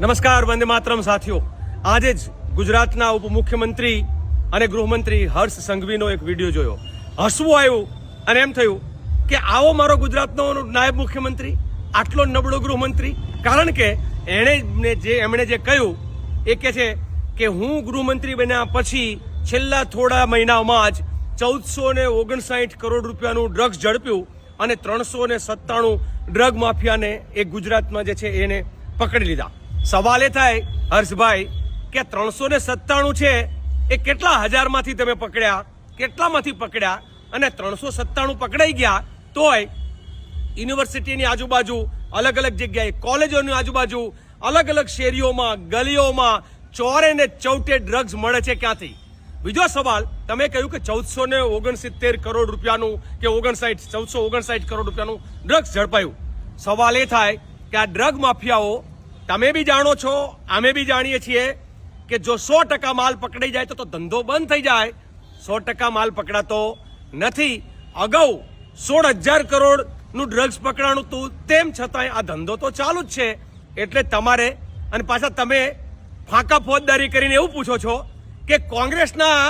નમસ્કાર, વંદે માતરમ સાથીઓ. આજે જ ગુજરાતના ઉપમુખ્યમંત્રી અને ગૃહમંત્રી હર્ષ સંઘવીનો એક વિડીયો જોયો. હસવું આવ્યું અને એમ થયું કે આવો મારો ગુજરાતનો નાયબ મુખ્યમંત્રી, આટલો નબળો ગૃહમંત્રી. કારણ કે એમણે જે કહ્યું એ કહે છે કે હું ગૃહમંત્રી બન્યા પછી છેલ્લા થોડા મહિનામાં જ 1459 કરોડ રૂપિયાનું ડ્રગ્સ ઝડપ્યું અને 397 ડ્રગ માફિયાને એ ગુજરાતમાં જે છે એને પકડી લીધા. સવાલ એ થાય હર્ષભાઈ કે 397 છે એ કેટલા હજારમાંથી તમે પકડ્યા, કેટલામાંથી પકડ્યા? અને 397 પકડાઈ ગયા તોય યુનિવર્સિટીની આજુબાજુ, અલગ અલગ જગ્યાએ, કોલેજોની આજુબાજુ, અલગ અલગ શેરીઓમાં, ગલીઓમાં ચોરે ને ચૌટે ડ્રગ્સ મળે છે ક્યાંથી? બીજો સવાલ, તમે કહ્યું કે 1469 કરોડ રૂપિયાનું કે 1459 કરોડ રૂપિયાનું ડ્રગ્સ ઝડપાયું. સવાલ એ થાય કે આ ડ્રગ માફિયાઓ, તમે બી જાણો છો, અમે બી જાણીએ છીએ કે જો 100% માલ પકડાઈ જાય તો ધંધો બંધ થઈ જાય. 100% માલ પકડાતો નથી. અગાઉ 16,000 કરોડનું ડ્રગ્સ પકડાણું હતું, તેમ છતાંય આ ધંધો તો ચાલુ જ છે. એટલે તમારે, અને પાછા તમે ફાંકા ફોજદારી કરીને એવું પૂછો છો કે કોંગ્રેસના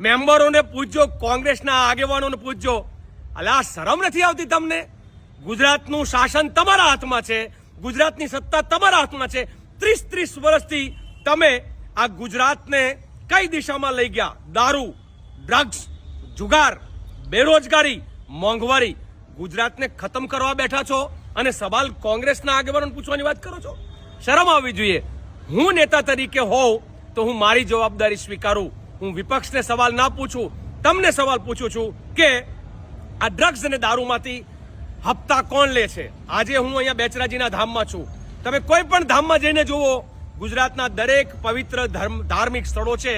મેમ્બરોને પૂછજો, કોંગ્રેસના આગેવાનોને પૂછજો. અલા, શરમ નથી આવતી તમને? ગુજરાતનું શાસન તમારા હાથમાં છે, ગુજરાતની સત્તા તમારા હાથમાં છે. 30 વર્ષથી તમે આ ગુજરાતને કઈ દિશામાં લઈ ગયા? દારૂ, ડ્રગ્સ, જુગાર, બેરોજગારી, મોંઘવારી. ગુજરાતને ખતમ કરવા બેઠા છો અને સવાલ કોંગ્રેસના આગેવાનોને પૂછવાની વાત કરો છો. શરમ આવવી જોઈએ. હું નેતા તરીકે હોઉં તો હું મારી જવાબદારી સ્વીકારું. હું વિપક્ષને સવાલ ના પૂછું, તમને સવાલ પૂછું છું કે આ ડ્રગ્સ અને દારૂમાંથી હપ્તા કોણ લે છે? આજે હું અહીંયા બેચરાજીના ધામમાં છું. તમે કોઈ પણ ધામમાં જઈને જુઓ, ગુજરાતના દરેક પવિત્ર ધાર્મિક સ્થળો છે,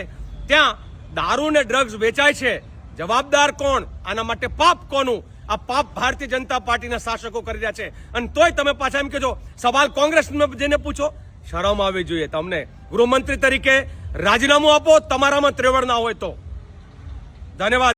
ત્યાં દારૂ ને ડ્રગ્સ વેચાય છે. જવાબદાર કોણ? આના માટે પાપ કોનું? આ પાપ ભારતીય જનતા પાર્ટીના શાસકો કરી રહ્યા છે. અને તોય તમે પાછા એમ કહેજો સવાલ કોંગ્રેસમાં જઈને પૂછો. શરમ આવવી જોઈએ તમને. ગૃહમંત્રી તરીકે રાજીનામું આપો, તમારામાં ત્રેવડ ના હોય તો. ધન્યવાદ.